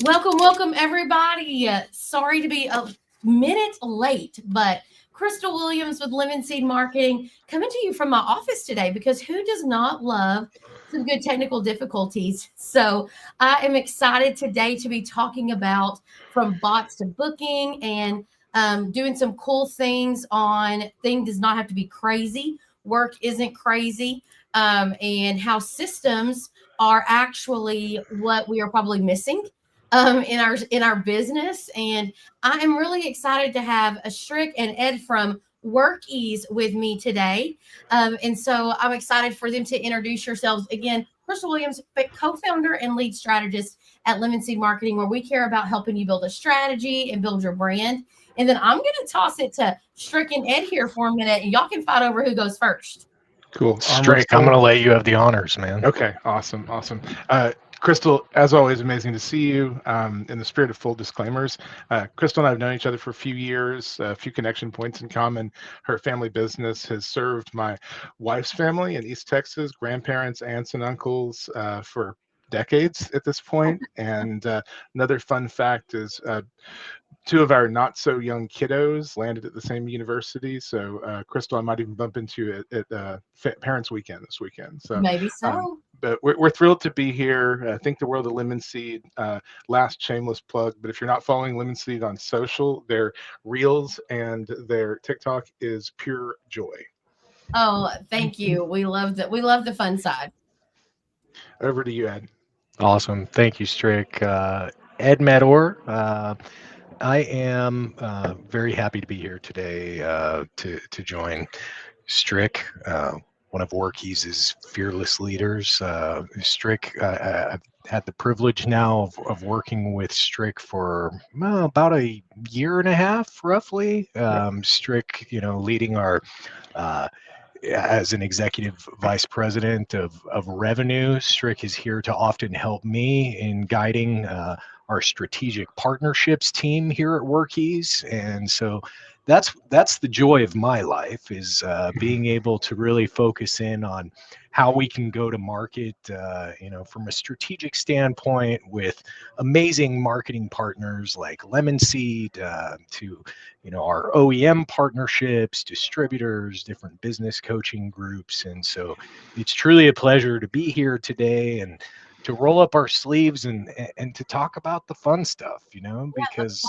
Welcome, everybody. Sorry to be a minute late, but Crystal Williams with Lemon Seed Marketing coming to you from my office today because who does not love some good technical difficulties? So I am excited today to be talking about from bots to booking and doing some cool things on things does not have to be crazy. Work isn't crazy, and how systems are actually what we are probably missing in our business. And I am really excited to have a Strick and Ed from Workies with me today. And so I'm excited for them to introduce yourselves again. Crystal Williams, co-founder and lead strategist at Lemon Seed Marketing, where we care about helping you build a strategy and build your brand. And then I'm going to toss it to Strick and Ed here for a minute, and y'all can fight over who goes first. Cool. Strick, I'm going to let you have the honors, man. Okay, awesome. Crystal, as always, amazing to see you. In the spirit of full disclaimers, Crystal and I have known each other for a few years, a few connection points in common. Her family business has served my wife's family in East Texas, grandparents, aunts, and uncles for decades at this point. And another fun fact is two of our not so young kiddos landed at the same university. So, Crystal, I might even bump into it at Parents Weekend this weekend. So, Maybe so. but we're thrilled to be here. Think the world of Lemon Seed. Last shameless plug, but if you're not following Lemon Seed on social, their reels and their TikTok is pure joy. Oh, thank you. We love that. We love the fun side. Over to you, Ed. Awesome. Thank you, Strick. Ed Medor. I am very happy to be here today to join Strick, one of Workies' fearless leaders. Strick, I've had the privilege now of working with Strick for about a year and a half, roughly. Strick, leading our as an executive vice president of revenue. Strick is here to often help me in guiding our strategic partnerships team here at Workies. And so that's the joy of my life, is being able to really focus in on how we can go to market, from a strategic standpoint with amazing marketing partners like Lemon Seed, to our OEM partnerships, distributors, different business coaching groups. And so it's truly a pleasure to be here today and to roll up our sleeves and to talk about the fun stuff, because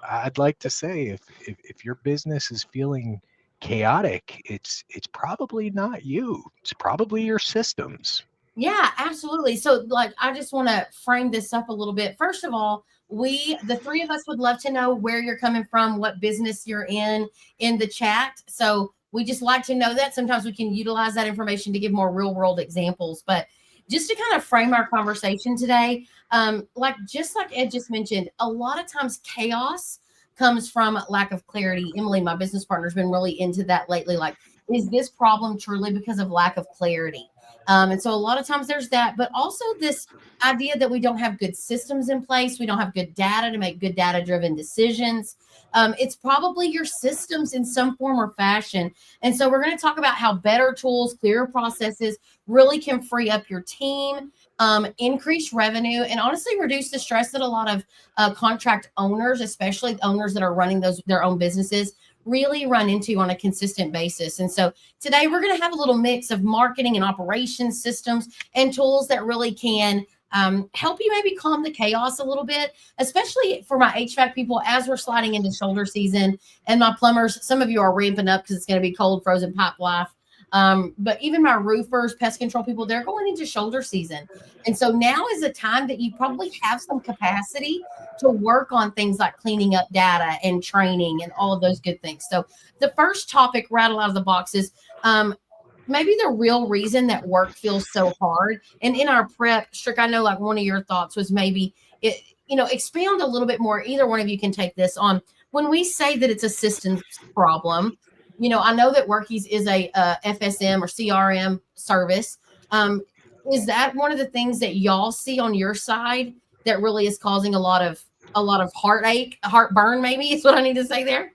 I'd like to say if your business is feeling chaotic, it's probably not you. It's probably your systems. Yeah, absolutely. So, I just want to frame this up a little bit. First of all, the three of us, would love to know where you're coming from, what business you're in the chat. So, we just like to know that. Sometimes we can utilize that information to give more real world examples. But just to kind of frame our conversation today, like Ed just mentioned, a lot of times chaos comes from lack of clarity. Emily, my business partner, has been really into that lately. Like, is this problem truly because of lack of clarity? And so a lot of times there's that, but also this idea that we don't have good systems in place. We don't have good data to make good data driven decisions. It's probably your systems in some form or fashion. And so we're going to talk about how better tools, clearer processes really can free up your team, increase revenue, and honestly reduce the stress that a lot of contract owners, especially owners that are running their own businesses, really run into on a consistent basis. And so today we're going to have a little mix of marketing and operations systems and tools that really can help you maybe calm the chaos a little bit, especially for my HVAC people as we're sliding into shoulder season, and my plumbers. Some of you are ramping up because it's going to be cold, frozen pipe life. But even my roofers, pest control people, they're going into shoulder season. And so now is a time that you probably have some capacity to work on things like cleaning up data and training and all of those good things. So the first topic right out of the box is maybe the real reason that work feels so hard. And in our prep, Strick, I know like one of your thoughts was maybe expound a little bit more. Either one of you can take this on. When we say that it's a systems problem, I know that Workies is a FSM or CRM service. Is that one of the things that y'all see on your side that really is causing a lot of heartache, heartburn? Maybe is what I need to say there.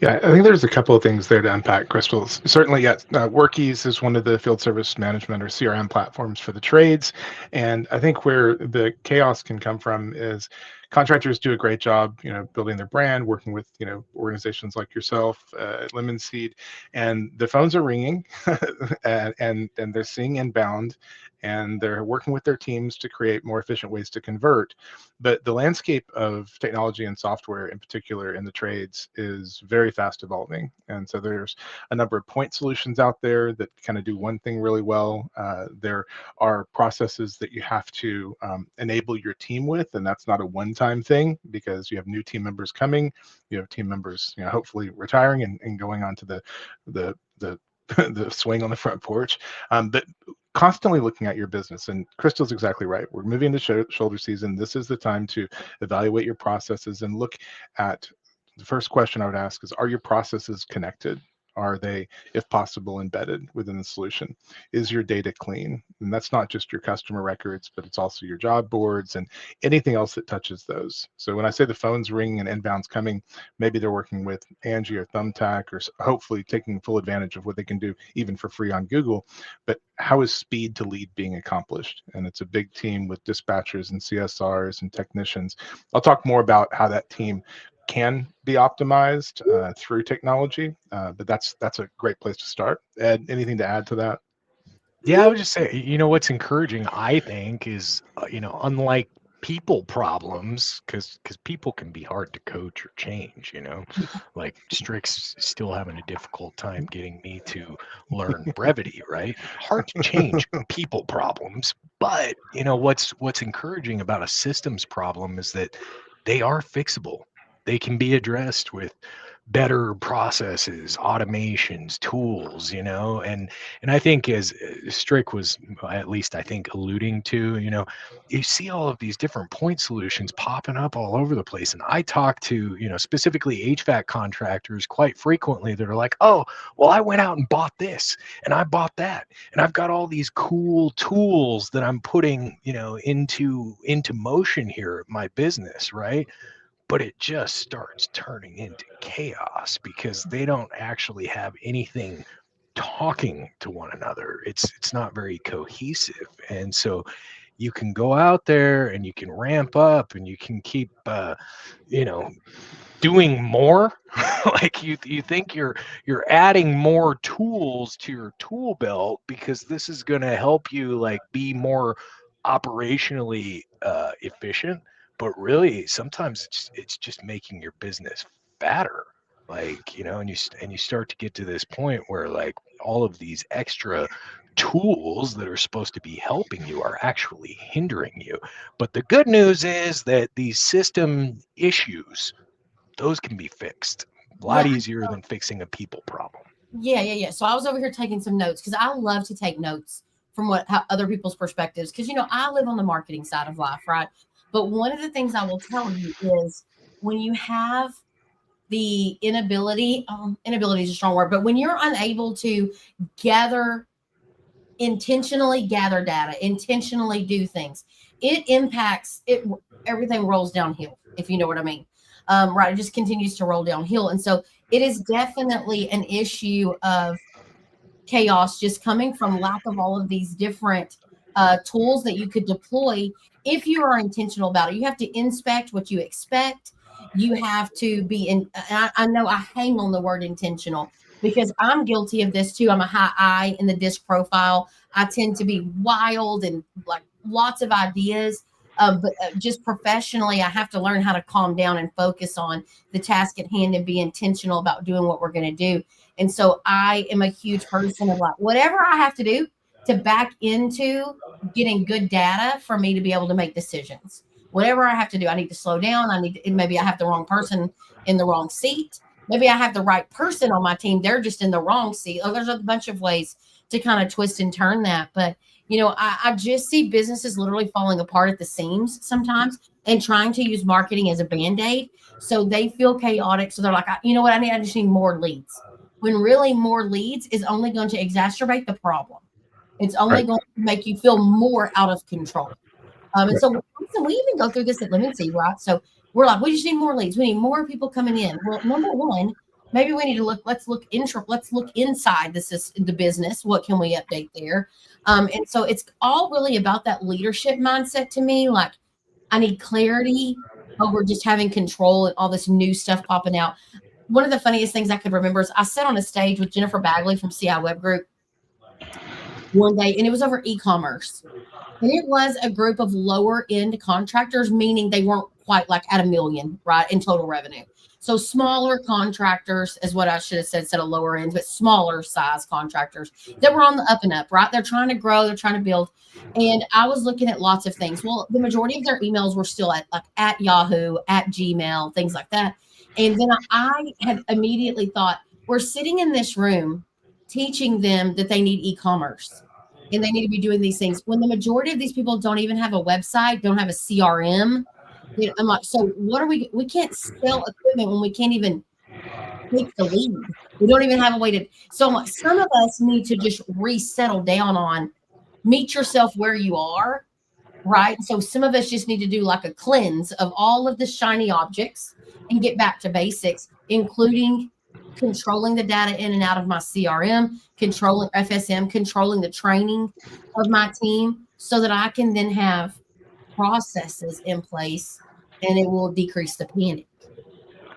Yeah, I think there's a couple of things there to unpack, Crystal. Certainly, yes, Workies is one of the field service management or CRM platforms for the trades. And I think where the chaos can come from is contractors do a great job, building their brand, working with, organizations like yourself, Lemon Seed, and the phones are ringing and they're seeing inbound and they're working with their teams to create more efficient ways to convert. But the landscape of technology and software in particular in the trades is very fast evolving. And so there's a number of point solutions out there that kind of do one thing really well. There are processes that you have to enable your team with, and that's not a one-time thing because you have new team members coming, you have team members, hopefully retiring and going on to the the swing on the front porch. But constantly looking at your business, and Crystal's exactly right. We're moving into shoulder season. This is the time to evaluate your processes and look at the first question I would ask is, are your processes connected? Are they, if possible, embedded within the solution? Is your data clean? And that's not just your customer records, but it's also your job boards and anything else that touches those. So when I say the phone's ringing and inbound's coming, maybe they're working with Angie or Thumbtack or hopefully taking full advantage of what they can do even for free on Google. But how is speed to lead being accomplished? And it's a big team with dispatchers and CSRs and technicians. I'll talk more about how that team can be optimized through technology, but that's a great place to start. Ed, anything to add to that? Yeah, I would just say, what's encouraging, I think, is, unlike people problems, because people can be hard to coach or change, like Strick's still having a difficult time getting me to learn brevity, right? Hard to change people problems, but what's encouraging about a systems problem is that they are fixable. They can be addressed with better processes, automations, tools, and I think as Strick was, at least I think, alluding to, you see all of these different point solutions popping up all over the place. And I talk to, specifically HVAC contractors quite frequently that are like, oh, well, I went out and bought this and I bought that. And I've got all these cool tools that I'm putting, into motion here at my business, right? But it just starts turning into chaos because they don't actually have anything talking to one another. It's not very cohesive. And so you can go out there and you can ramp up and you can keep doing more. Like you think you're adding more tools to your tool belt because this is going to help you like be more operationally efficient, but really sometimes it's just making your business fatter, like, and you start to get to this point where like all of these extra tools that are supposed to be helping you are actually hindering you. But the good news is that these system issues, those can be fixed a lot easier than fixing a people problem. Yeah. So I was over here taking some notes because I love to take notes from how other people's perspectives, because I live on the marketing side of life, right? But one of the things I will tell you is when you have the inability is a strong word, but when you're unable to intentionally gather data, intentionally do things, it impacts it. Everything rolls downhill, if you know what I mean. Right. It just continues to roll downhill. And so it is definitely an issue of chaos just coming from lack of all of these different tools that you could deploy if you are intentional about it. You have to inspect what you expect. You have to be in. I know I hang on the word intentional because I'm guilty of this too. I'm a high I in the disc profile. I tend to be wild and like lots of ideas. But just professionally, I have to learn how to calm down and focus on the task at hand and be intentional about doing what we're going to do. And so I am a huge person of like, whatever I have to do to back into getting good data for me to be able to make decisions. Whatever I have to do, I need to slow down. Maybe I have the wrong person in the wrong seat. Maybe I have the right person on my team. They're just in the wrong seat. There's a bunch of ways to kind of twist and turn that. But, I just see businesses literally falling apart at the seams sometimes and trying to use marketing as a Band-Aid. So they feel chaotic. So they're like, you know what? I just need more leads. When really more leads is only going to exacerbate the problem. It's only going to make you feel more out of control. And so we even go through this at Lemon Seed, right? So we're like, we just need more leads. We need more people coming in. Well, number one, maybe we need to let's look inside the business. What can we update there? And so it's all really about that leadership mindset to me. Like, I need clarity over just having control and all this new stuff popping out. One of the funniest things I could remember is I sat on a stage with Jennifer Bagley from CI Web Group one day, and it was over e-commerce. And it was a group of lower end contractors, meaning they weren't quite like at $1 million, right, in total revenue. So smaller contractors is what I should have said instead of lower end, but smaller size contractors that were on the up and up, right? They're trying to grow, they're trying to build. And I was looking at lots of things. Well, the majority of their emails were still at Yahoo, at Gmail, things like that. And then I had immediately thought, we're sitting in this room teaching them that they need e-commerce and they need to be doing these things when the majority of these people don't even have a website, don't have a CRM. I'm like, so what are we can't sell equipment when we can't even take the lead. We don't even have a way to. So I'm like, some of us need to just resettle down on meet yourself where you are, right? So some of us just need to do like a cleanse of all of the shiny objects and get back to basics, including controlling the data in and out of my CRM, controlling FSM, controlling the training of my team so that I can then have processes in place and it will decrease the panic.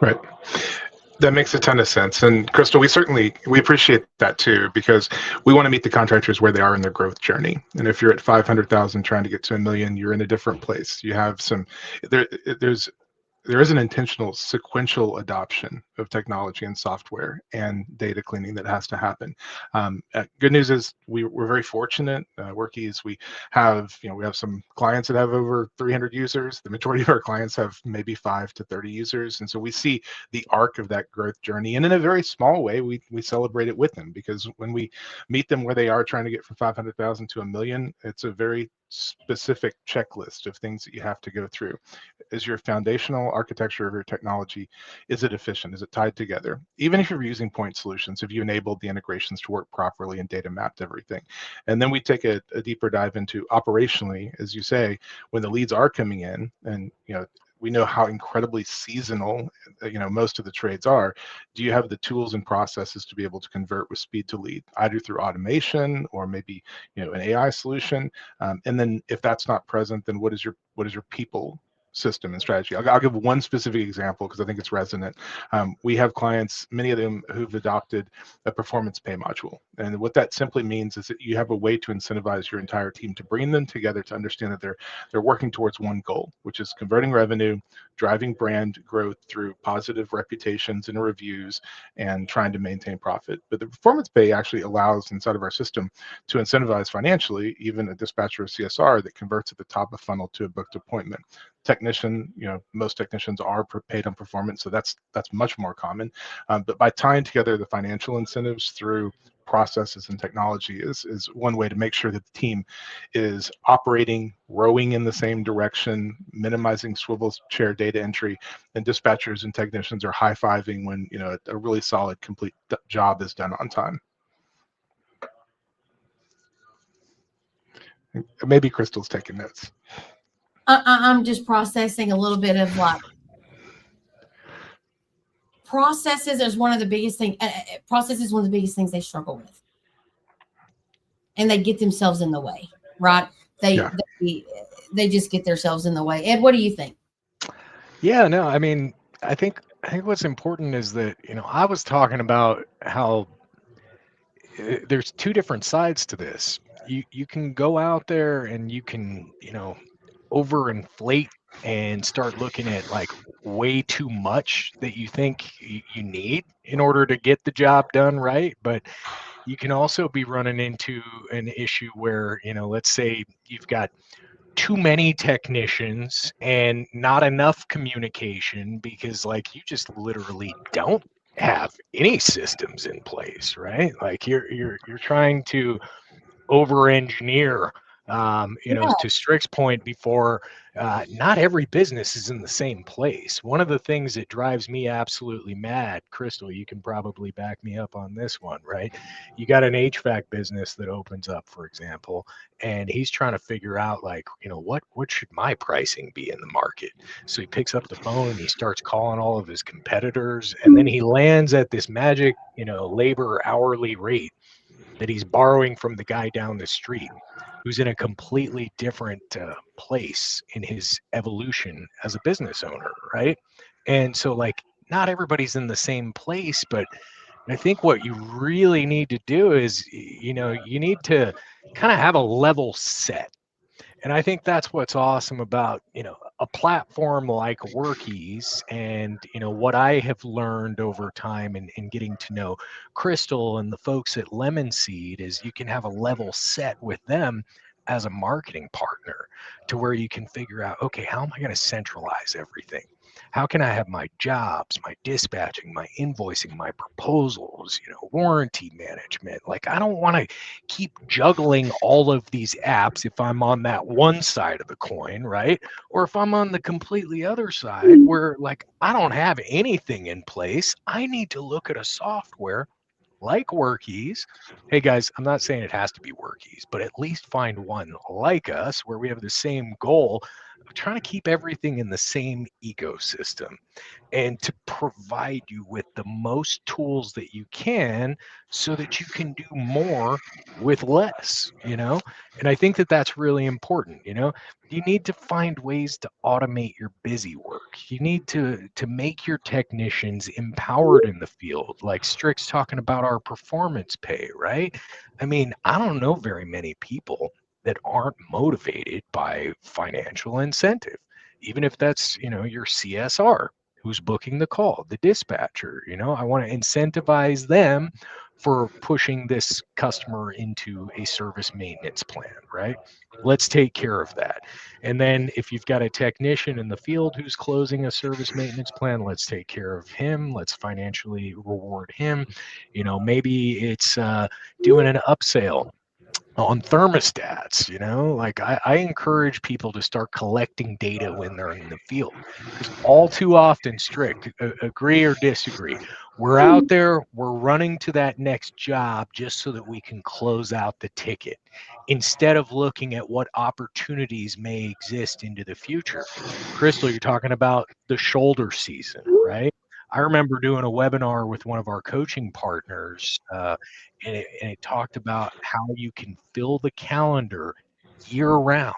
Right. That makes a ton of sense. And Crystal, we appreciate that too, because we want to meet the contractors where they are in their growth journey. And if you're at 500,000 trying to get to $1 million, you're in a different place. You have there is an intentional sequential adoption of technology and software and data cleaning that has to happen. Good news is we're very fortunate. Workies, we have some clients that have over 300 users. The majority of our clients have maybe 5 to 30 users, and so we see the arc of that growth journey. And in a very small way, we celebrate it with them, because when we meet them where they are trying to get from 500,000 to $1 million, it's a very specific checklist of things that you have to go through. Is your foundational architecture of your technology, is it efficient? Is it tied together? Even if you're using point solutions, have you enabled the integrations to work properly and data mapped everything? And then we take a deeper dive into operationally, as you say, when the leads are coming in, and we know how incredibly seasonal most of the trades are. Do you have the tools and processes to be able to convert with speed to lead, either through automation or maybe an AI solution? And then if that's not present, then what is your people system and strategy? I'll give one specific example because I think it's resonant. We have clients, many of them, who've adopted a performance pay module. And what that simply means is that you have a way to incentivize your entire team to bring them together to understand that they're working towards one goal, which is converting revenue, driving brand growth through positive reputations and reviews, and trying to maintain profit. But the performance pay actually allows, inside of our system, to incentivize financially even a dispatcher or CSR that converts at the top of funnel to a booked appointment. Technician, most technicians are paid on performance, so that's much more common. But by tying together the financial incentives through processes and technology is one way to make sure that the team is operating, rowing in the same direction, minimizing swivel chair data entry, and dispatchers and technicians are high-fiving when a really solid, complete job is done on time. Maybe Crystal's taking notes. I'm just processing a little bit of like processes is one of the biggest things. Process is one of the biggest things they struggle with, and they get themselves in the way, right? They just get themselves in the way. Ed, what do you think? Yeah, no, I mean, I think what's important is that I was talking about how there's two different sides to this. You can go out there and you can overinflate and start looking at like way too much that you think you need in order to get the job done right. But you can also be running into an issue where, let's say you've got too many technicians and not enough communication because like you just literally don't have any systems in place, right? Like you're trying to over engineer You know, to Strick's point before, not every business is in the same place. One of the things that drives me absolutely mad, Crystal, you can probably back me up on this one, right? You got an HVAC business that opens up, for example, and he's trying to figure out, like, you know, what should my pricing be in the market? So he picks up the phone and he starts calling all of his competitors, and then he lands at this magic, you know, labor hourly rate that he's borrowing from the guy down the street who's in a completely different place in his evolution as a business owner, right? And so, like, not everybody's in the same place, but I think what you really need to do is, you know, you need to kind of have a level set. And I think that's what's awesome about, you know, a platform like Workies, and, you know, what I have learned over time in getting to know Crystal and the folks at Lemon Seed is you can have a level set with them as a marketing partner to where you can figure out, okay, how am I going to centralize everything? How can I have my jobs, my dispatching, my invoicing, my proposals, you know, warranty management? Like, I don't want to keep juggling all of these apps if I'm on that one side of the coin, right? Or if I'm on the completely other side where, like, I don't have anything in place, I need to look at a software like Workies. Hey guys, I'm not saying it has to be Workies, but at least find one like us where we have the same goal of trying to keep everything in the same ecosystem and to provide you with the most tools that you can so that you can do more with less, you know? And I think that that's really important, you know? You need to find ways to automate your busy work. You need to make your technicians empowered in the field. Like Strick's talking about our performance pay, right? I mean, I don't know very many people that aren't motivated by financial incentive, even if that's, you know, your CSR who's booking the call, the dispatcher. You know, I want to incentivize them for pushing this customer into a service maintenance plan, right? Let's take care of that. And then if you've got a technician in the field who's closing a service maintenance plan, let's take care of him. Let's financially reward him. You know, maybe it's doing an upsell on thermostats. You know, like, I encourage people to start collecting data when they're in the field, because all too often, Strict, agree or disagree, we're out there, we're running to that next job just so that we can close out the ticket instead of looking at what opportunities may exist into the future. Crystal, you're talking about the shoulder season, right? I remember doing a webinar with one of our coaching partners, and it talked about how you can fill the calendar year round.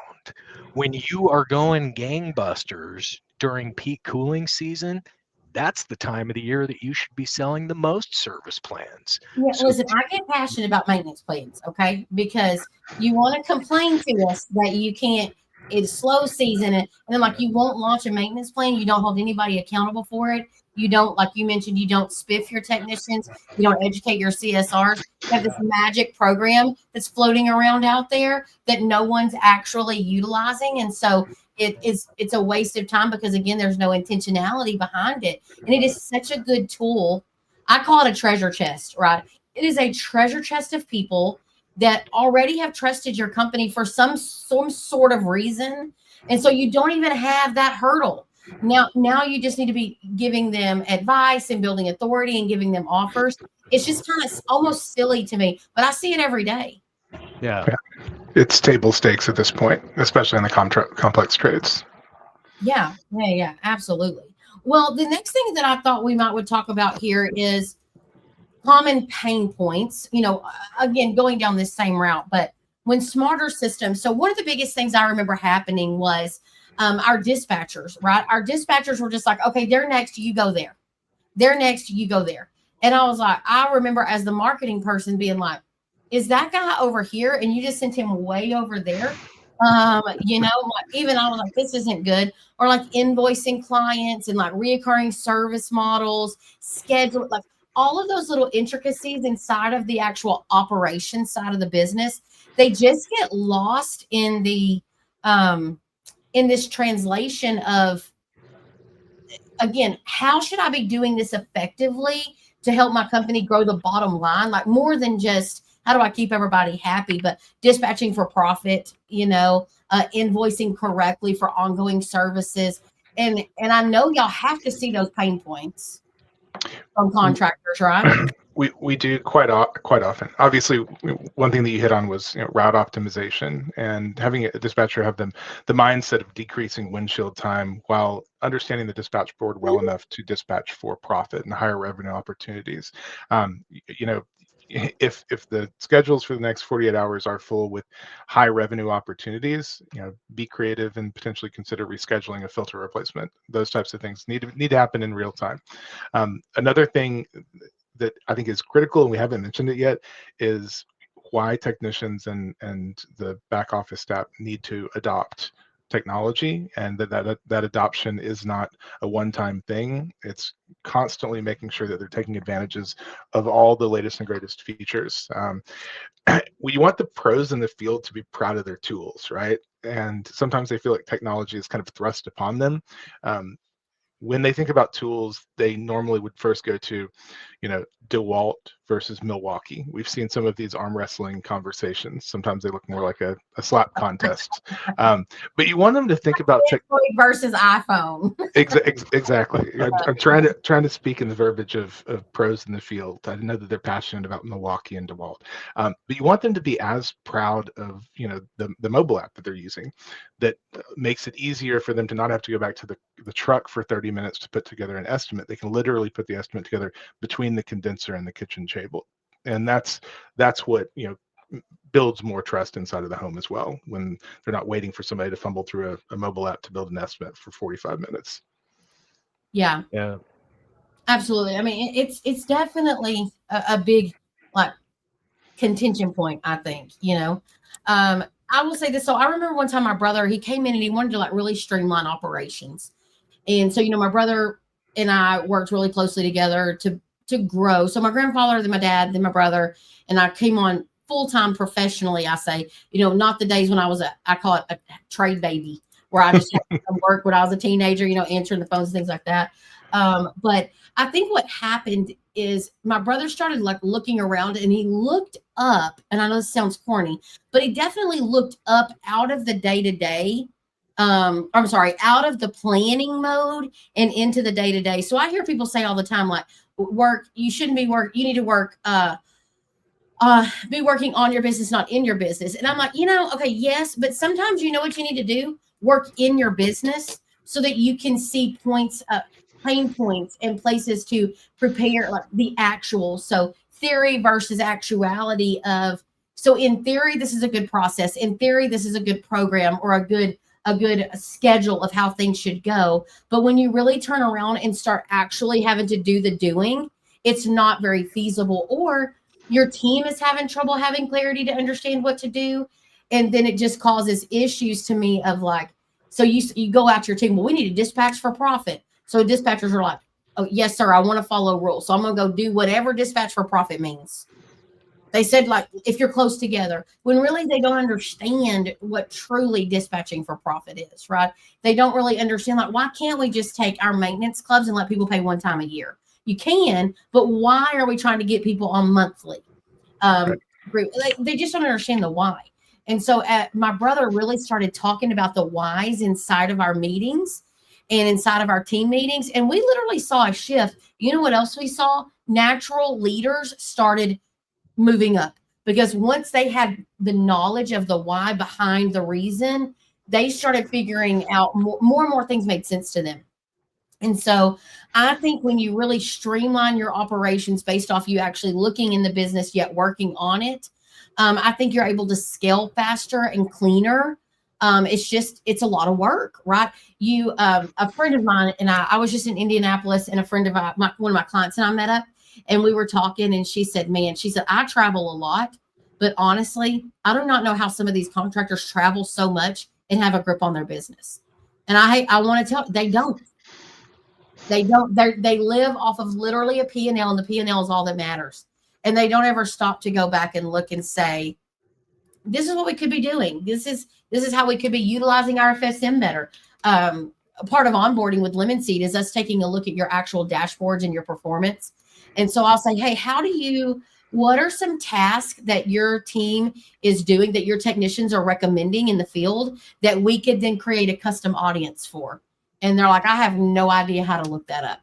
When you are going gangbusters during peak cooling season, that's the time of the year that you should be selling the most service plans. Yeah, So, listen, I get passionate about maintenance plans, okay? Because you want to complain to us that you can't, it's slow season, and then, like, you won't launch a maintenance plan, you don't hold anybody accountable for it. You don't, like you mentioned, you don't spiff your technicians, you don't educate your CSRs. You have this magic program that's floating around out there that no one's actually utilizing. And so it's a waste of time because, again, there's no intentionality behind it. And it is such a good tool. I call it a treasure chest, right? It is a treasure chest of people that already have trusted your company for some sort of reason. And so you don't even have that hurdle. Now you just need to be giving them advice and building authority and giving them offers. It's just kind of almost silly to me, but I see it every day. yeah. It's table stakes at this point, especially in the complex trades. Yeah, absolutely. Well, the next thing that I thought we would talk about here is common pain points, you know, again, going down this same route, but when smarter systems. So one of the biggest things I remember happening was our dispatchers, right? Our dispatchers were just like, okay, they're next, you go there. They're next, you go there. And I was like, I remember as the marketing person being like, is that guy over here? And you just sent him way over there. You know, like, even I was like, this isn't good. Or like invoicing clients and like reoccurring service models, schedule, like all of those little intricacies inside of the actual operation side of the business, they just get lost in the in this translation of, again, how should I be doing this effectively to help my company grow the bottom line? Like more than just how do I keep everybody happy? But dispatching for profit, invoicing correctly for ongoing services. And I know y'all have to see those pain points from contractors, right? We do quite often. Obviously, one thing that you hit on was route optimization, and having a dispatcher have the mindset of decreasing windshield time while understanding the dispatch board well enough to dispatch for profit and higher revenue opportunities. If the schedules for the next 48 hours are full with high revenue opportunities, be creative and potentially consider rescheduling a filter replacement. Those types of things need to happen in real time. Another thing that I think is critical, and we haven't mentioned it yet, is why technicians and the back office staff need to adopt technology, and that adoption is not a one-time thing. It's constantly making sure that they're taking advantages of all the latest and greatest features. We want the pros in the field to be proud of their tools, right? And sometimes they feel like technology is kind of thrust upon them. When they think about tools, they normally would first go to, DeWalt versus Milwaukee. We've seen some of these arm wrestling conversations. Sometimes they look more like a slap contest. But you want them to think about Android versus iPhone. Exactly. I'm trying to speak in the verbiage of pros in the field. I know that they're passionate about Milwaukee and DeWalt, but you want them to be as proud of the mobile app that they're using, that makes it easier for them to not have to go back to the truck for 30 minutes to put together an estimate. They can literally put the estimate together between the condenser and the kitchen table, and that's what builds more trust inside of the home as well, when they're not waiting for somebody to fumble through a mobile app to build an estimate for 45 minutes. Yeah, absolutely. I mean, it's definitely a big contention point, I think. I will say this. So I remember one time my brother, he came in and he wanted to really streamline operations. And so, my brother and I worked really closely together to grow. So my grandfather, then my dad, then my brother, and I came on full-time professionally. I say, not the days when I was I call it a trade baby, where I just had to work when I was a teenager, answering the phones, things like that. But I think what happened is my brother started looking around, and he looked up, and I know this sounds corny, but he definitely looked up out of the day-to-day. Out of the planning mode and into the day-to-day. So I hear people say all the time, you shouldn't be you need to work, be working on your business, not in your business. And I'm like, okay, yes, but sometimes what you need to do? Work in your business so that you can see pain points and places to prepare the actual. So theory versus actuality so in theory, this is a good process. In theory, this is a good program or a good schedule of how things should go. But when you really turn around and start actually having to do the doing, it's not very feasible, or your team is having trouble having clarity to understand what to do. And then it just causes issues to me of so you go out to your team, well, we need to dispatch for profit. So dispatchers are like, oh, yes, sir, I want to follow rules. So I'm going to go do whatever dispatch for profit means. They said, if you're close together, when really they don't understand what truly dispatching for profit is, right? They don't really understand, why can't we just take our maintenance clubs and let people pay one time a year? You can, but why are we trying to get people on monthly? They just don't understand the why. And so my brother really started talking about the whys inside of our meetings and inside of our team meetings. And we literally saw a shift. You know what else we saw? Natural leaders started moving up, because once they had the knowledge of the why behind the reason, they started figuring out more and more things made sense to them. And so I think when you really streamline your operations based off you actually looking in the business yet working on it, I think you're able to scale faster and cleaner. It's a lot of work, right? A friend of mine and I was just in Indianapolis, and a friend of one of my clients and I met up, and we were talking, and she said, I travel a lot, but honestly, I do not know how some of these contractors travel so much and have a grip on their business. And I want to tell you, they don't. They live off of literally a P&L, and the P&L is all that matters. And they don't ever stop to go back and look and say, this is what we could be doing. This is how we could be utilizing our FSM better. A part of onboarding with Lemon Seed is us taking a look at your actual dashboards and your performance. And so I'll say, hey, how do you what are some tasks that your team is doing that your technicians are recommending in the field that we could then create a custom audience for? And they're like, I have no idea how to look that up.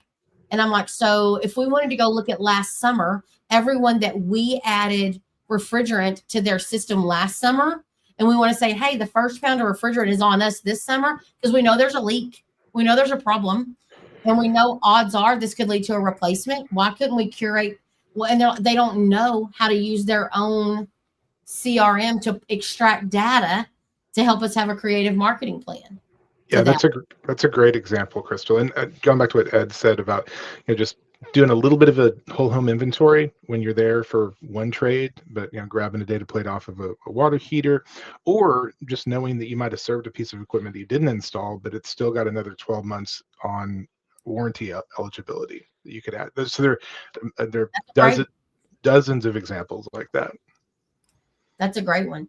And I'm like, so if we wanted to go look at last summer, everyone that we added refrigerant to their system last summer, and we want to say, hey, the first pound of refrigerant is on us this summer because we know there's a leak. We know there's a problem. And we know odds are this could lead to a replacement. Why couldn't we curate? Well, and they don't know how to use their own CRM to extract data to help us have a creative marketing plan. Yeah, that's a great example, Crystal. And going back to what Ed said about just doing a little bit of a whole home inventory when you're there for one trade, but grabbing a data plate off of a water heater, or just knowing that you might have served a piece of equipment that you didn't install, but it's still got another 12 months on warranty eligibility that you could add. So there dozens of examples like that. That's a great one.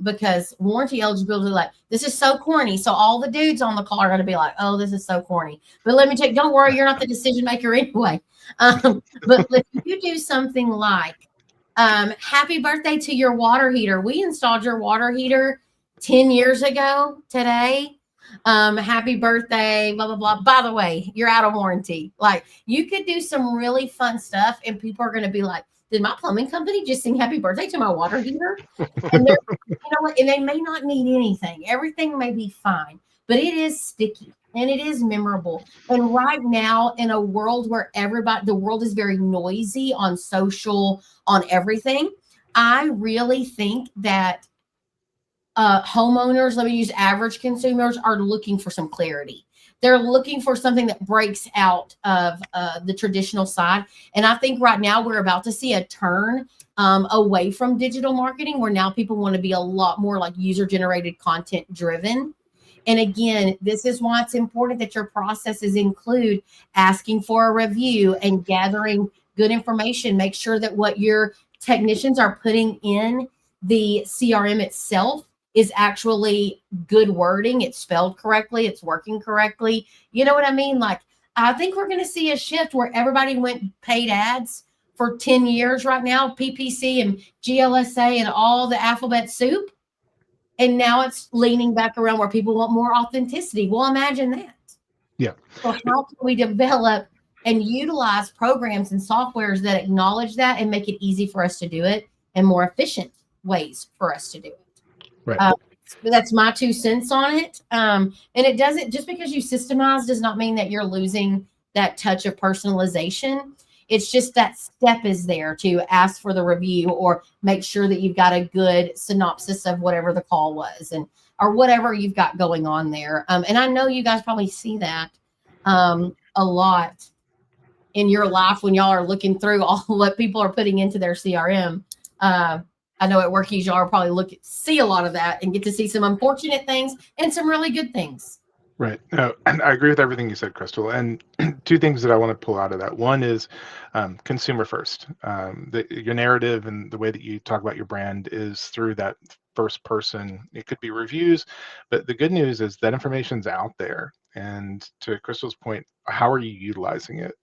Because warranty eligibility, like, this is so corny. So all the dudes on the call are going to be like, oh, this is so corny. But let me tell you, don't worry, you're not the decision maker anyway. But if you do something like, happy birthday to your water heater. We installed your water heater 10 years ago today. Happy birthday, blah, blah, blah. By the way, you're out of warranty. Like, you could do some really fun stuff and people are going to be like, did my plumbing company just sing happy birthday to my water heater? And they're, and they may not need anything. Everything may be fine, but it is sticky and it is memorable. And right now, in a world where the world is very noisy on social, on everything, I really think that homeowners, let me use average consumers, are looking for some clarity. They're looking for something that breaks out of the traditional side. And I think right now we're about to see a turn away from digital marketing, where now people want to be a lot more like user-generated content driven. And again, this is why it's important that your processes include asking for a review and gathering good information. Make sure that what your technicians are putting in the CRM itself is actually good wording. It's spelled correctly. It's working correctly. You know what I mean? Like, I think we're going to see a shift where everybody went paid ads for 10 years right now, PPC and GLSA and all the alphabet soup. And now it's leaning back around where people want more authenticity. Well, imagine that. Yeah. So how can we develop and utilize programs and softwares that acknowledge that and make it easy for us to do it, and more efficient ways for us to do it? Right. That's my 2 cents on it. And it doesn't, just because you systemize does not mean that you're losing that touch of personalization. It's just that step is there to ask for the review or make sure that you've got a good synopsis of whatever the call was or whatever you've got going on there. And I know you guys probably see that a lot in your life when y'all are looking through all what people are putting into their CRM. I know at Workies, y'all are probably see a lot of that and get to see some unfortunate things and some really good things. Right. No, and I agree with everything you said, Crystal. And 2 things that I want to pull out of that. One is consumer first. Your narrative and the way that you talk about your brand is through that first person. It could be reviews, but the good news is that information's out there. And to Crystal's point, how are you utilizing it?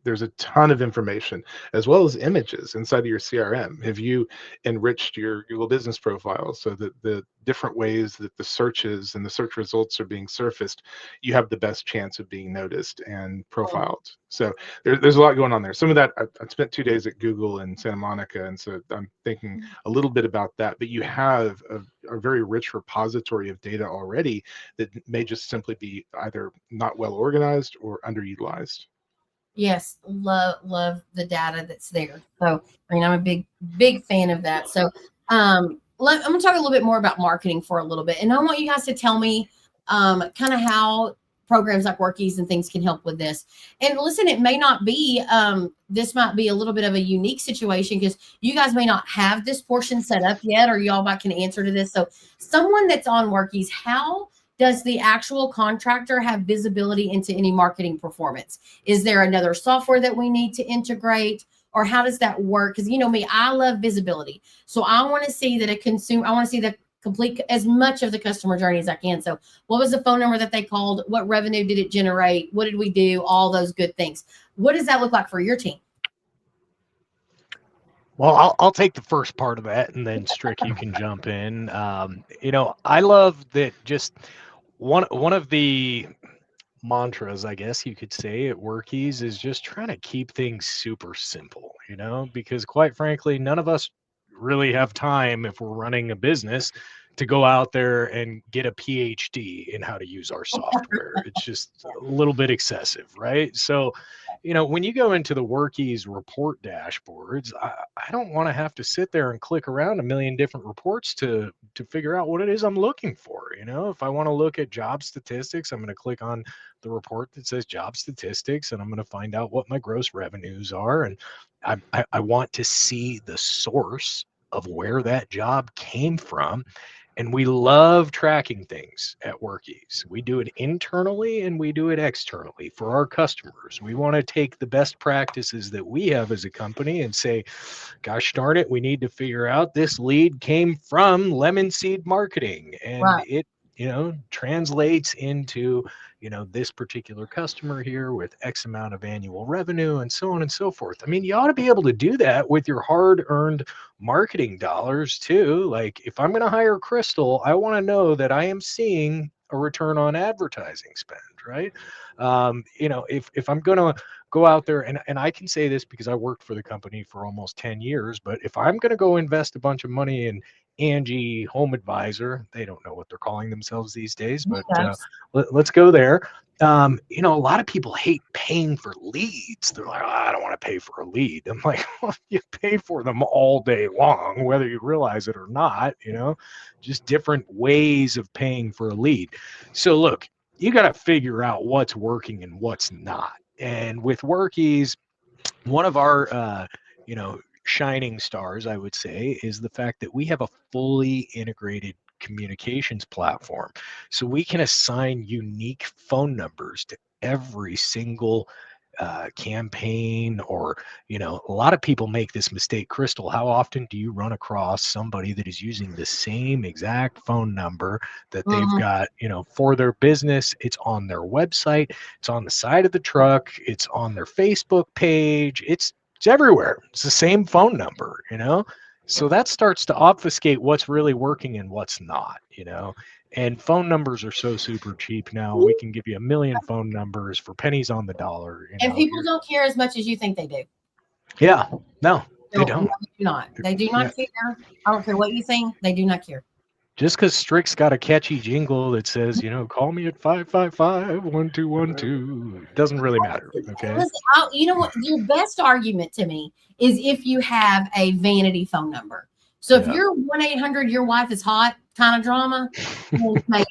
There's a ton of information as well as images inside of your CRM. Have you enriched your Google business profile so that the different ways that the searches and the search results are being surfaced, you have the best chance of being noticed and profiled? So there's a lot going on there. Some of that, I spent 2 days at Google in Santa Monica, and so I'm thinking a little bit about that. But you have a very rich repository of data already that may just simply be either not well organized or underutilized. Yes, love the data that's there. So, I mean, I'm a big fan of that. So, I'm going to talk a little bit more about marketing for a little bit, and I want you guys to tell me kind of how programs like Workies and things can help with this. And listen, it may not be this might be a little bit of a unique situation because you guys may not have this portion set up yet, or y'all might can answer to this. So, someone that's on Workies, how does the actual contractor have visibility into any marketing performance? Is there another software that we need to integrate, or how does that work? Because you know me, I love visibility. So I want to see that I want to see the complete, as much of the customer journey as I can. So what was the phone number that they called? What revenue did it generate? What did we do? All those good things. What does that look like for your team? Well, I'll take the first part of that, and then Strick, you can jump in. I love that. Just one of the mantras, I guess you could say, at Workies is just trying to keep things super simple. Because quite frankly, none of us really have time if we're running a business to go out there and get a PhD in how to use our software. It's just a little bit excessive, right? So, when you go into the Workies report dashboards, I don't want to have to sit there and click around a million different reports to figure out what it is I'm looking for. If I want to look at job statistics, I'm going to click on the report that says job statistics, and I'm going to find out what my gross revenues are. And I want to see the source of where that job came from. And we love tracking things at Workies. We do it internally and we do it externally for our customers. We want to take the best practices that we have as a company and say, gosh darn it, we need to figure out this lead came from lemon seed marketing. And Right. it translates into this particular customer here with X amount of annual revenue and so on and so forth. I mean, you ought to be able to do that with your hard-earned marketing dollars too. Like, if I'm going to hire Crystal, I want to know that I am seeing a return on advertising spend, right? If I'm going to go out there, and I can say this because I worked for the company for almost 10 years, but if I'm going to go invest a bunch of money in Angie Home Advisor, they don't know what they're calling themselves these days, but Yes. let's go there. A lot of people hate paying for leads. They're like, oh, I don't want to pay for a lead. I'm like, well, you pay for them all day long, whether you realize it or not, just different ways of paying for a lead. So look, you got to figure out what's working and what's not. And with Workies, one of our, shining stars, I would say, is the fact that we have a fully integrated communications platform. So we can assign unique phone numbers to every single campaign, or a lot of people make this mistake. Crystal, how often do you run across somebody that is using the same exact phone number that they've Mhm. got for their business? It's on their website, it's on the side of the truck, it's on their Facebook page, it's everywhere. It's the same phone number. So that starts to obfuscate what's really working and what's not. And phone numbers are so super cheap now. We can give you a million phone numbers for pennies on the dollar. And people don't care as much as you think they do. Yeah, no, they No, don't. they do not. They do Yeah. not care. I don't care what you think. They do not care. Just because Strick's got a catchy jingle that says, call me at 555-1212, it doesn't really matter. Okay. Listen, you know what? Your best argument to me is if you have a vanity phone number. So if Yeah. you're 1-800, your wife is hot kind of drama, then maybe.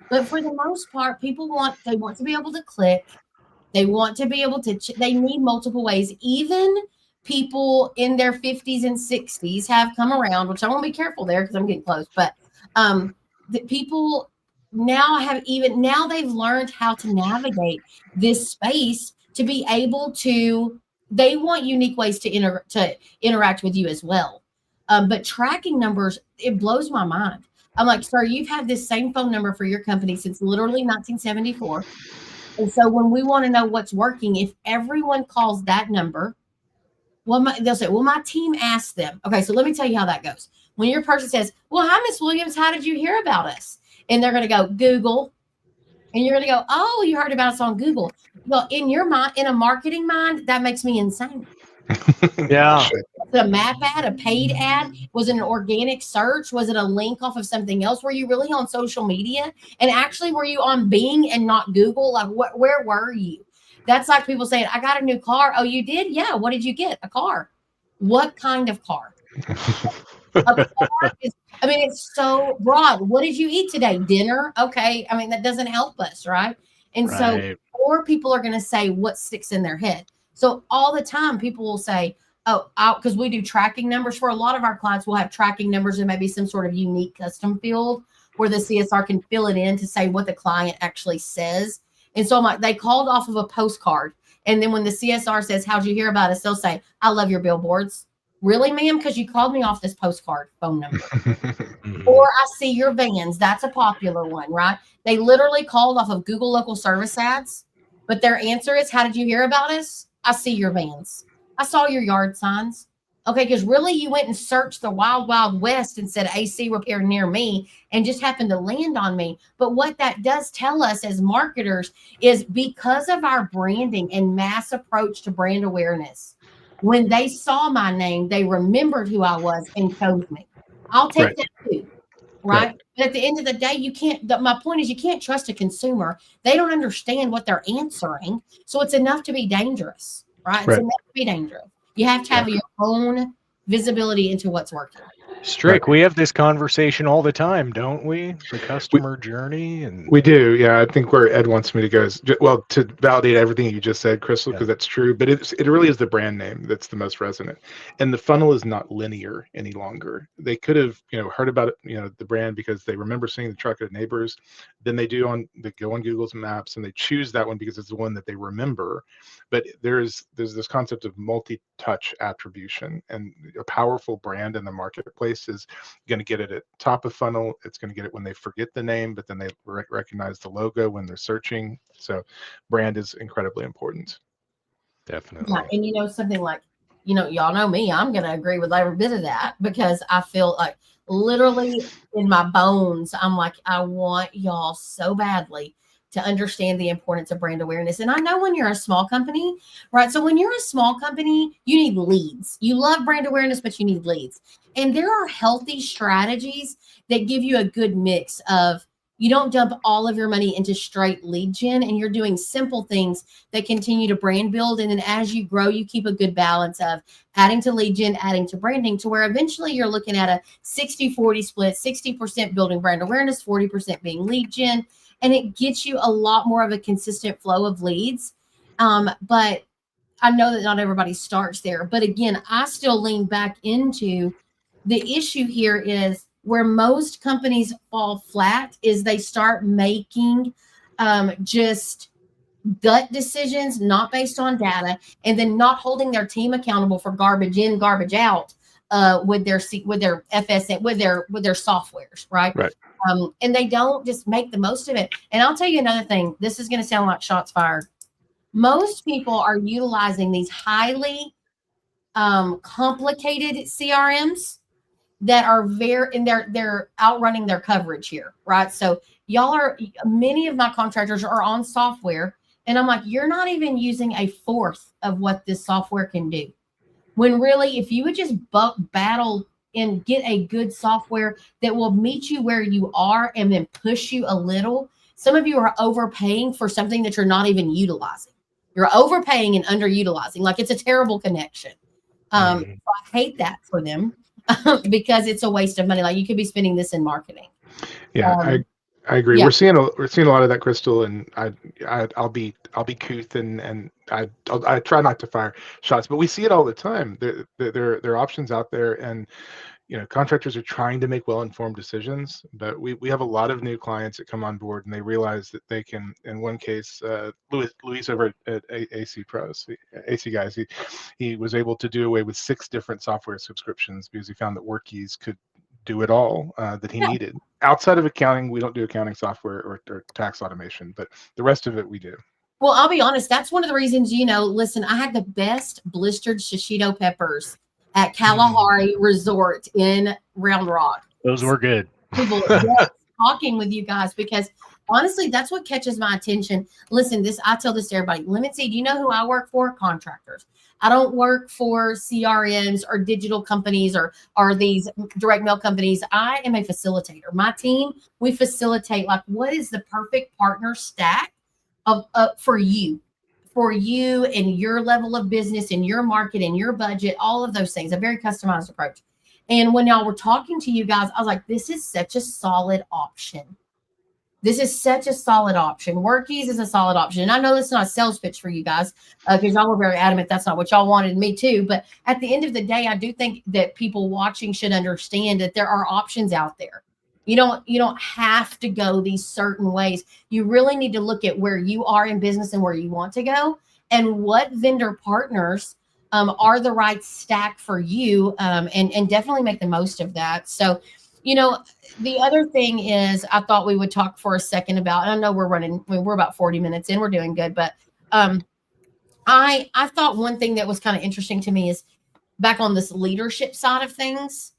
But for the most part, they want to be able to click. They want to be able to, they need multiple ways. Even people in their 50s and 60s have come around, which I want to be careful there because I'm getting close. But the people now they've learned how to navigate this space to be able to, they want unique ways to interact with you as well. But tracking numbers, it blows my mind. I'm like, sir, you've had this same phone number for your company since literally 1974. And so when we want to know what's working, if everyone calls that number, they'll say, well, my team asked them. Okay, so let me tell you how that goes. When your person says, well, hi, Miss Williams, how did you hear about us? And they're going to go, Google. And you're going to go, oh, you heard about us on Google. Well, in your mind, in a marketing mind, that makes me insane. Yeah. A map ad, a paid ad? Was it an organic search? Was it a link off of something else? Were you really on social media? And actually, were you on Bing and not Google? Like, where were you? That's like people saying, I got a new car. Oh, you did? Yeah. What did you get? A car. What kind of car? A car is, I mean, it's so broad. What did you eat today? Dinner? Okay. I mean, that doesn't help us, right? And so, Right. or people are going to say what sticks in their head. So all the time, people will say, oh, because we do tracking numbers for a lot of our clients, we'll have tracking numbers and maybe some sort of unique custom field where the CSR can fill it in to say what the client actually says. And so I'm like, they called off of a postcard. And then when the CSR says, how'd you hear about us? They'll say, I love your billboards. Really, ma'am? Because you called me off this postcard phone number. Or I see your vans. That's a popular one, right? They literally called off of Google local service ads, but their answer is, how did you hear about us? I see your vans. I saw your yard signs. Okay, because really you went and searched the wild, wild west and said AC repair near me and just happened to land on me. But what that does tell us as marketers is because of our branding and mass approach to brand awareness, when they saw my name, they remembered who I was and chose me. I'll take Right. that too. Right. Right. But at the end of the day, you can't. My point is, you can't trust a consumer. They don't understand what they're answering. So it's enough to be dangerous. Right. It's Right. enough to be dangerous. You have to have your own visibility into what's working. Strick, we have this conversation all the time, don't we? The customer journey and We do, yeah. I think where Ed wants me to go is well to validate everything you just said, Crystal, because that's true. But it really is the brand name that's the most resonant, and the funnel is not linear any longer. They could have heard about it, the brand because they remember seeing the truck at neighbors. Then they go on Google's Maps and they choose that one because it's the one that they remember. But there's this concept of multi-touch attribution, and a powerful brand in the marketplace is going to get it at top of funnel. It's going to get it when they forget the name, but then they recognize the logo when they're searching. So brand is incredibly important. definitely. Yeah, and something like, y'all know me, I'm going to agree with every bit of that because I feel like literally in my bones, I'm like, I want y'all so badly to understand the importance of brand awareness. And I know when you're a small company, right? So when you're a small company, you need leads. You love brand awareness, but you need leads. And there are healthy strategies that give you a good mix of, you don't dump all of your money into straight lead gen, and you're doing simple things that continue to brand build. And then as you grow, you keep a good balance of adding to lead gen, adding to branding, to where eventually you're looking at a 60-40 split, 60% building brand awareness, 40% being lead gen. And it gets you a lot more of a consistent flow of leads. But I know that not everybody starts there. But again, I still lean back into the issue here is where most companies fall flat is they start making just gut decisions, not based on data, and then not holding their team accountable for garbage in, garbage out with their FSN, with their softwares, right? Right. And they don't just make the most of it. And I'll tell you another thing. This is going to sound like shots fired. Most people are utilizing these highly complicated CRMs that are and they're outrunning their coverage here, right? So many of my contractors are on software, and I'm like, you're not even using a fourth of what this software can do. When really, if you would just battle and get a good software that will meet you where you are and then push you a little. Some of you are overpaying for something that you're not even utilizing. You're overpaying and underutilizing. Like, it's a terrible connection. So I hate that for them. Because it's a waste of money. Like, you could be spending this in marketing. Yeah, I agree. Yeah. We're seeing a lot of that, Crystal, and I'll be couth and I try not to fire shots, but we see it all the time. There are options out there, and contractors are trying to make well-informed decisions, but we have a lot of new clients that come on board and they realize that they can, in one case, Luis over at AC Pros, AC Guys, he was able to do away with 6 different software subscriptions because he found that WorkKeys could do it all that he needed. Outside of accounting, we don't do accounting software or tax automation, but the rest of it we do. Well, I'll be honest, that's one of the reasons, listen, I had the best blistered shishito peppers at Kalahari Resort in Round Rock. Those were good. People talking with you guys, because honestly, that's what catches my attention. Listen, I tell this to everybody. Lemon Seed, you know who I work for? Contractors. I don't work for CRMs or digital companies or these direct mail companies. I am a facilitator. My team, we facilitate, like, what is the perfect partner stack of for you and your level of business and your market and your budget, all of those things, a very customized approach. And when y'all were talking to you guys, I was like, this is such a solid option. This is such a solid option. WorkKeys is a solid option. And I know it's not a sales pitch for you guys because y'all were very adamant that's not what y'all wanted, me too. But at the end of the day, I do think that people watching should understand that there are options out there. You don't have to go these certain ways. You really need to look at where you are in business and where you want to go, and what vendor partners are the right stack for you, and definitely make the most of that. So, the other thing is, I thought we would talk for a second about, and I know we're about 40 minutes in, we're doing good, but I thought one thing that was kind of interesting to me is back on this leadership side of things.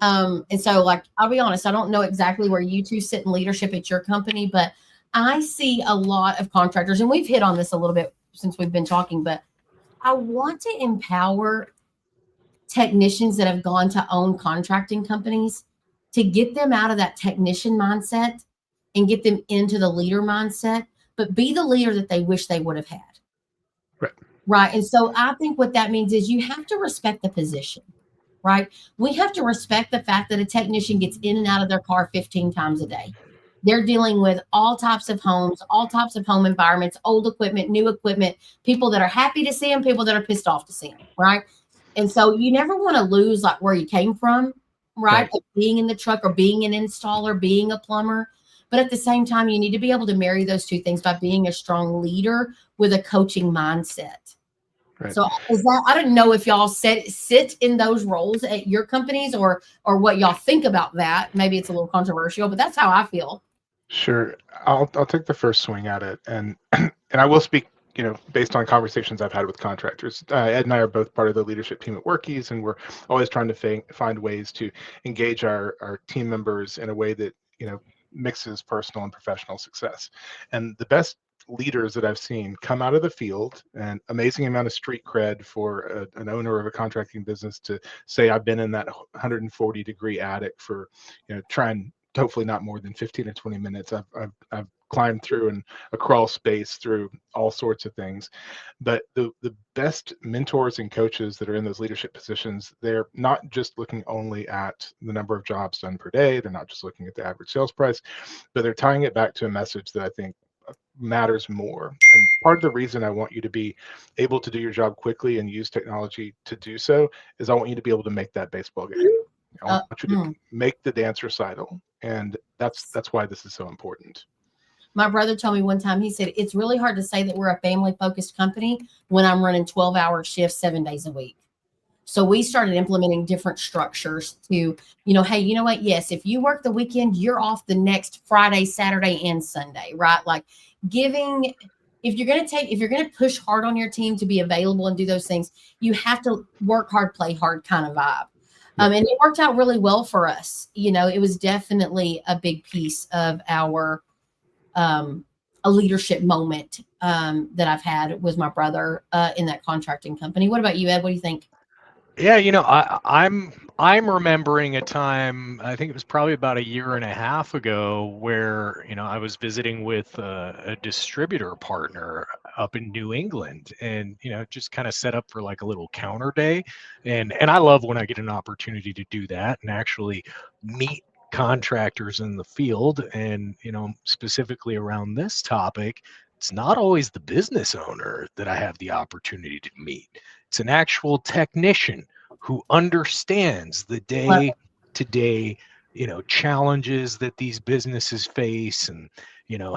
And so, like, I'll be honest, I don't know exactly where you two sit in leadership at your company, but I see a lot of contractors, and we've hit on this a little bit since we've been talking, but I want to empower technicians that have gone to own contracting companies to get them out of that technician mindset and get them into the leader mindset, but be the leader that they wish they would have had. Right. Right. And so I think what that means is you have to respect the position, right? We have to respect the fact that a technician gets in and out of their car 15 times a day. They're dealing with all types of homes, all types of home environments, old equipment, new equipment, people that are happy to see them, people that are pissed off to see them, right? And so you never want to lose like where you came from, right? Right. Being in the truck or being an installer, being a plumber. But at the same time, you need to be able to marry those two things by being a strong leader with a coaching mindset. Right. So is that, I don't know if y'all sit in those roles at your companies or what y'all think about that. Maybe it's a little controversial, but that's how I feel. Sure. I'll take the first swing at it, and and I will speak, based on conversations I've had with contractors. Ed and I are both part of the leadership team at Workies, and we're always trying to find ways to engage our team members in a way that mixes personal and professional success. And the best leaders that I've seen come out of the field, and amazing amount of street cred for an owner of a contracting business to say, I've been in that 140-degree attic for trying hopefully not more than 15 or 20 minutes. I've climbed through and a crawl space through all sorts of things. But the best mentors and coaches that are in those leadership positions, they're not just looking only at the number of jobs done per day. They're not just looking at the average sales price, but they're tying it back to a message that I think matters more. And part of the reason I want you to be able to do your job quickly and use technology to do so is I want you to be able to make that baseball game. I want you to make the dance recital. And that's why this is so important. My brother told me one time, he said, it's really hard to say that we're a family focused company when I'm running 12-hour shifts 7 days a week. So we started implementing different structures to, hey, you know what? Yes, if you work the weekend, you're off the next Friday, Saturday, and Sunday, right? Like if you're going to push hard on your team to be available and do those things, you have to work hard, play hard kind of vibe. And it worked out really well for us. It was definitely a big piece of our a leadership moment that I've had with my brother in that contracting company. What about you, Ed? What do you think? Yeah, I'm remembering a time, I think it was probably about a year and a half ago, where I was visiting with a distributor partner up in New England, and just kind of set up for like a little counter day, and I love when I get an opportunity to do that and actually meet contractors in the field, and specifically around this topic. It's not always the business owner that I have the opportunity to meet. It's an actual technician who understands the day-to-day, challenges that these businesses face, and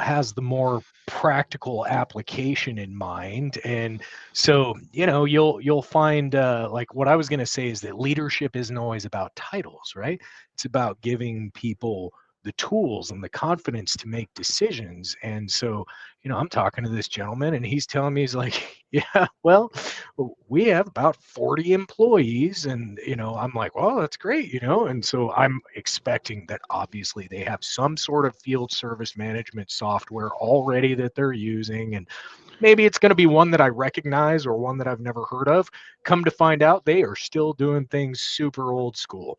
has the more practical application in mind. And so you'll find like what I was going to say is that leadership isn't always about titles, right? It's about giving people the tools and the confidence to make decisions. And so I'm talking to this gentleman, and he's telling me, he's like, yeah, well, we have about 40 employees. And I'm like, well, that's great. And so I'm expecting that obviously they have some sort of field service management software already that they're using, and maybe it's going to be one that I recognize or one that I've never heard of. Come to find out, they are still doing things super old school,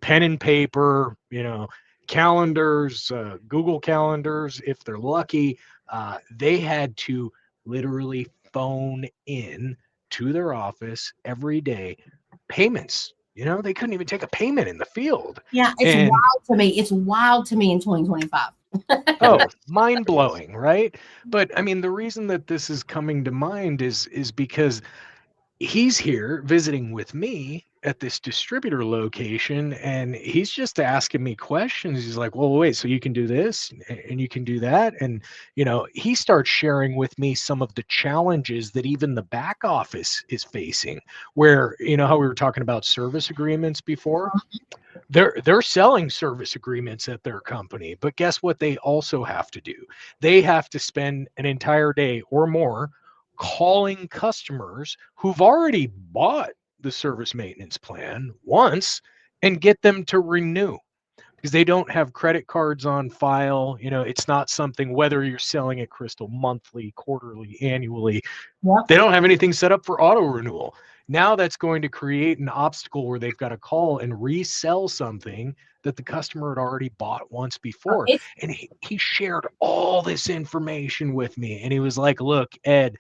pen and paper, calendars, Google calendars. If they're lucky, they had to literally phone in to their office every day, payments. They couldn't even take a payment in the field. Yeah, it's wild to me. It's wild to me in 2025. Oh, mind blowing, right? But I mean, the reason that this is coming to mind is because he's here visiting with me at this distributor location, and he's just asking me questions. He's like, well, wait, so you can do this and you can do that. And, he starts sharing with me some of the challenges that even the back office is facing, where, how we were talking about service agreements before. They're selling service agreements at their company, but guess what they also have to do? They have to spend an entire day or more calling customers who've already bought the service maintenance plan once and get them to renew, because they don't have credit cards on file. It's not something, whether you're selling at Crystal monthly, quarterly, annually, Yep. they don't have anything set up for auto renewal. Now that's going to create an obstacle where they've got to call and resell something that the customer had already bought once before. And he shared all this information with me. And he was like, look, Ed,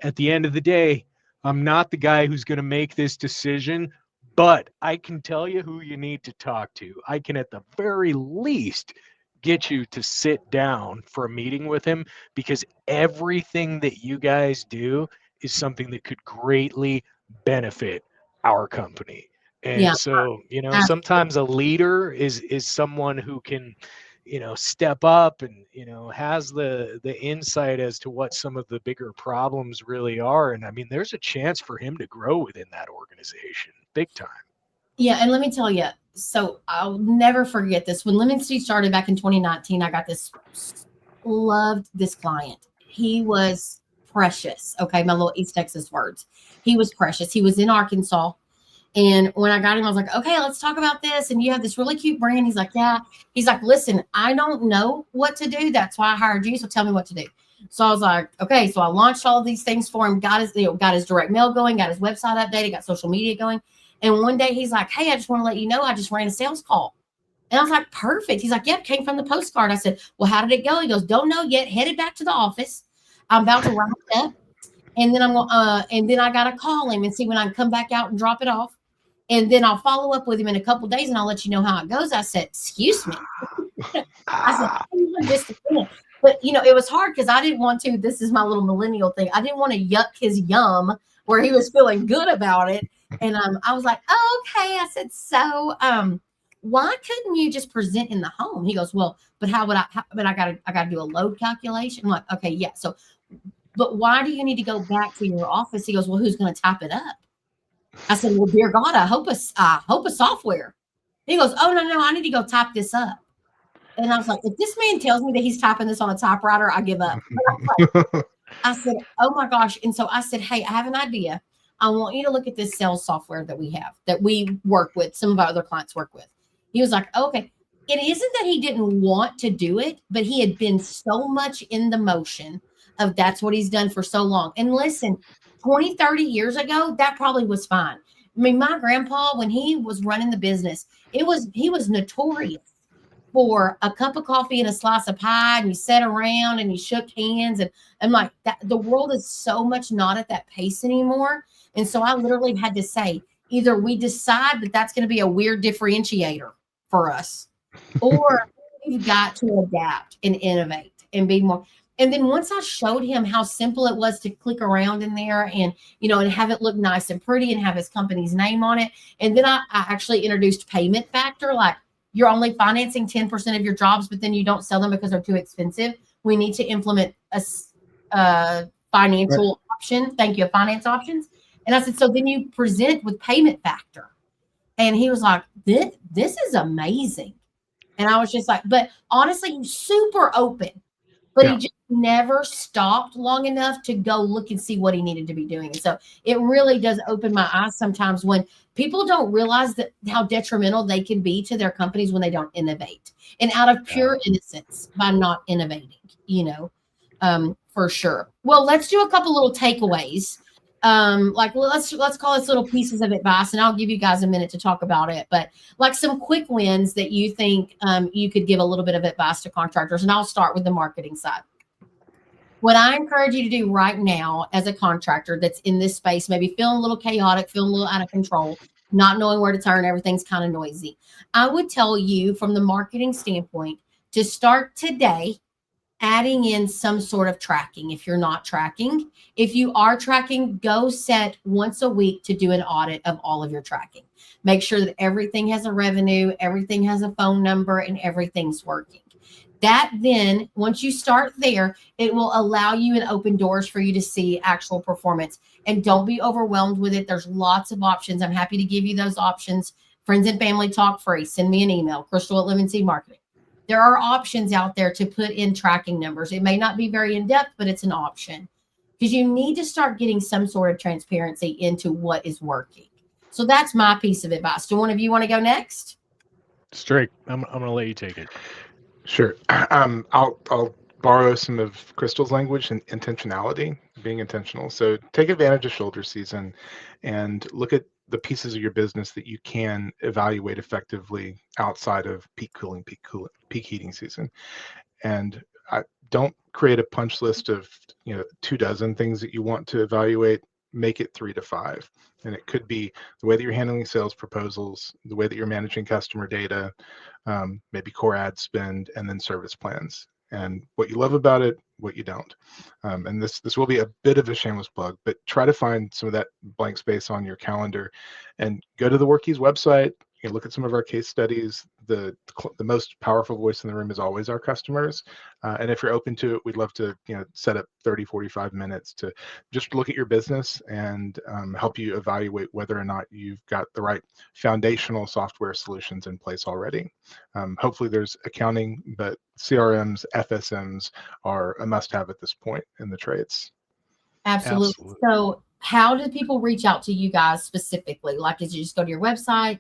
at the end of the day, I'm not the guy who's going to make this decision, but I can tell you who you need to talk to. I can at the very least get you to sit down for a meeting with him, because everything that you guys do is something that could greatly benefit our company. And Yeah. so, sometimes a leader is someone who can, step up and, has the insight as to what some of the bigger problems really are. And I mean, there's a chance for him to grow within that organization big time. Yeah, and let me tell you, so I'll never forget this. When Lemon Seed started back in 2019, I got loved this client. He was precious. Okay, my little East Texas words. He was precious. He was in Arkansas. And when I got him, I was like, okay, let's talk about this. And you have this really cute brand. He's like, yeah. He's like, listen, I don't know what to do. That's why I hired you. So tell me what to do. So I was like, okay. So I launched all of these things for him, got his direct mail going, got his website updated, got social media going. And one day he's like, hey, I just want to let you know, I just ran a sales call. And I was like, perfect. He's like, yep, came from the postcard. I said, well, how did it go? He goes, don't know yet. Headed back to the office. I'm about to wrap it up. And then and then I got to call him and see when I can come back out and drop it off. And then I'll follow up with him in a couple of days and I'll let you know how it goes. I said, excuse me. I said, I want this to finish. But, it was hard because I didn't want to. This is my little millennial thing. I didn't want to yuck his yum where he was feeling good about it. And I was like, oh, okay. I said, so why couldn't you just present in the home? He goes, well, but how would I? But I gotta do a load calculation. I'm like, okay, yeah. So, but why do you need to go back to your office? He goes, well, who's going to type it up? I said, well, dear God, I hope a software. He goes, oh, no, I need to go type this up. And I was like, if this man tells me that he's typing this on a typewriter, I give up. I said, oh my gosh. And so I said, hey, I have an idea. I want you to look at this sales software that we have, that we work with, some of our other clients work with. He was like, okay. It isn't that he didn't want to do it, but he had been so much in the motion of that's what he's done for so long. And listen, 20, 30 years ago, that probably was fine. I mean, my grandpa, when he was running the business, he was notorious for a cup of coffee and a slice of pie, and you sat around and you shook hands. And I'm like, that the world is so much not at that pace anymore. And so I literally had to say, either we decide that that's going to be a weird differentiator for us, or we've got to adapt and innovate and be more. And then once I showed him how simple it was to click around in there and, and have it look nice and pretty and have his company's name on it. And then I actually introduced payment factor, like you're only financing 10% of your jobs, but then you don't sell them because they're too expensive. We need to implement a financial option. Thank you. Finance options. And I said, so then you present with payment factor. And he was like, this is amazing. And I was just like, but honestly, he's super open. But he just never stopped long enough to go look and see what he needed to be doing. And so it really does open my eyes sometimes when people don't realize that how detrimental they can be to their companies when they don't innovate. And out of pure innocence by not innovating, for sure. Well, let's do a couple little takeaways. Let's call this little pieces of advice, and I'll give you guys a minute to talk about it. But like some quick wins that you think you could give a little bit of advice to contractors, and I'll start with the marketing side. What I encourage you to do right now as a contractor that's in this space, maybe feeling a little chaotic, feeling a little out of control, not knowing where to turn, everything's kind of noisy. I would tell you from the marketing standpoint to start today adding in some sort of tracking. If you're not tracking, if you are tracking, go set once a week to do an audit of all of your tracking. Make sure that everything has a revenue, everything has a phone number, and everything's working. That then, once you start there, it will allow you and open doors for you to see actual performance. And don't be overwhelmed with it. There's lots of options. I'm happy to give you those options. Friends and family talk free. Send me an email, Crystal@LemonSeed Marketing. There are options out there to put in tracking numbers. It may not be very in-depth, but it's an option because you need to start getting some sort of transparency into what is working. So that's my piece of advice. Do one of you want to go next? Strick, I'm gonna let you take it. Sure. I'll borrow some of Crystal's language and intentionality, being intentional. So take advantage of shoulder season and look at the pieces of your business that you can evaluate effectively outside of peak heating season. And don't create a punch list of 24 things that you want to evaluate. Make it 3 to 5, and it could be the way that you're handling sales proposals, the way that you're managing customer data, maybe core ad spend, and then service plans, and what you love about it, what you don't. And this will be a bit of a shameless plug, but try to find some of that blank space on your calendar and go to the Workies website. Look at some of our case studies. The most powerful voice in the room is always our customers. And if you're open to it, we'd love to set up 30-45 minutes to just look at your business and help you evaluate whether or not you've got the right foundational software solutions in place already. Hopefully there's accounting, but CRMs, FSMs are a must-have at this point in the trades. Absolutely. So how do people reach out to you guys specifically? Like, did you just go to your website?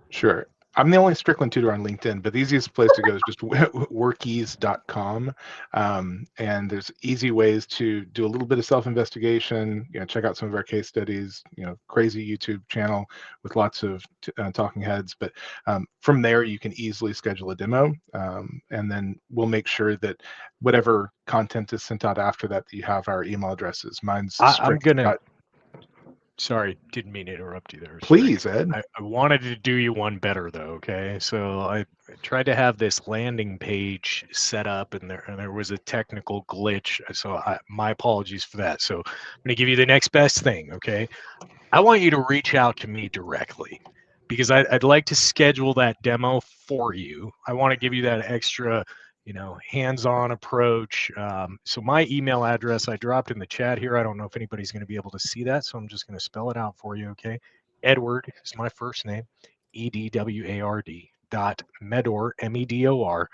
Sure. I'm the only Strickland tutor on LinkedIn, but the easiest place to go is just workies.com. And there's easy ways to do a little bit of self-investigation, check out some of our case studies, crazy YouTube channel with lots of talking heads. But from there, you can easily schedule a demo. And then we'll make sure that whatever content is sent out after that, you have our email addresses. Mine's Sorry, didn't mean to interrupt you there. Please, Ed. I wanted to do you one better though. Okay, so I tried to have this landing page set up, and there was a technical glitch. So my apologies for that. So I'm going to give you the next best thing. Okay, I want you to reach out to me directly because I'd like to schedule that demo for you. I want to give you that extra, hands-on approach. So my email address I dropped in the chat here. I don't know if anybody's going to be able to see that, so I'm just going to spell it out for you. Okay, Edward is my first name, EDWARD .medor MEDOR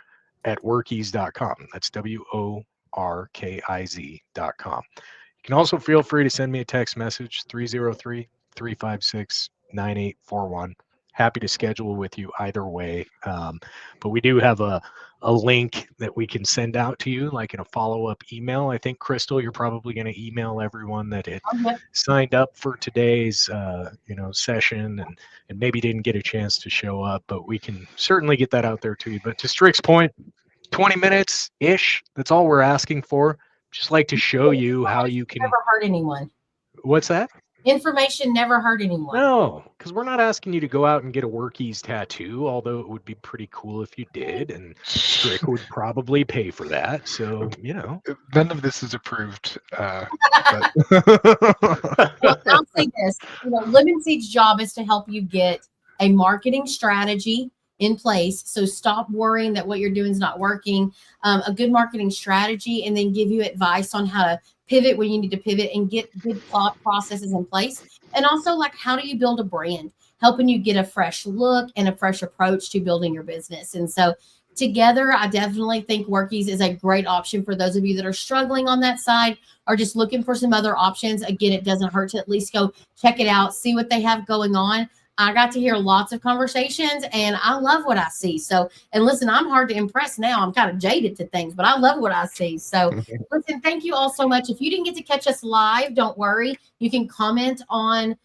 @workies.com. That's WORKIZ.com. You can also feel free to send me a text message 303-356-9841. Happy to schedule with you either way. But we do have a link that we can send out to you, like in a follow-up email. I think, Crystal, you're probably going to email everyone that had signed up for today's session and maybe didn't get a chance to show up, but we can certainly get that out there to you. But to Strick's point, 20 minutes-ish, that's all we're asking for. Just like to show you how you can never hurt anyone. What's that? Information never hurt anyone. No, because we're not asking you to go out and get a Workies tattoo, although it would be pretty cool if you did, and Strick would probably pay for that. So, None of this is approved. Well, I'll say this. Lemon Seed's job is to help you get a marketing strategy in place. So stop worrying that what you're doing is not working. A good marketing strategy, and then give you advice on how to pivot when you need to pivot and get good thought processes in place. And also, like, how do you build a brand, helping you get a fresh look and a fresh approach to building your business. And so together, I definitely think Workies is a great option for those of you that are struggling on that side or just looking for some other options. Again, it doesn't hurt to at least go check it out, see what they have going on. I got to hear lots of conversations, and I love what I see. So, and listen, I'm hard to impress now. I'm kind of jaded to things, but I love what I see. So, listen, thank you all so much. If you didn't get to catch us live, don't worry. You can comment on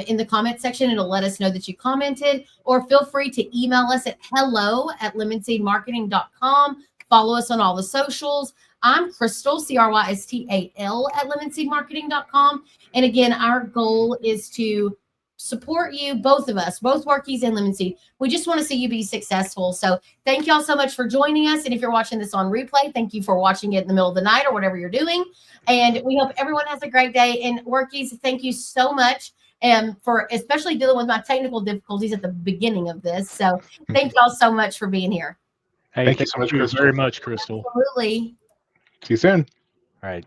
in the comment section. It'll let us know that you commented, or feel free to email us at hello@lemonseedmarketing.com. Follow us on all the socials. I'm Crystal, CRYSTAL @lemonseedmarketing.com. And again, our goal is to support you, both of us, both Workies and Lemon Seed. We just want to see you be successful. So thank y'all so much for joining us. And if you're watching this on replay, thank you for watching it in the middle of the night or whatever you're doing. And we hope everyone has a great day. And Workies, thank you so much for especially dealing with my technical difficulties at the beginning of this. So thank y'all so much for being here. Hey, thank you so much, Crystal. Very much, Crystal. Absolutely. See you soon. All right.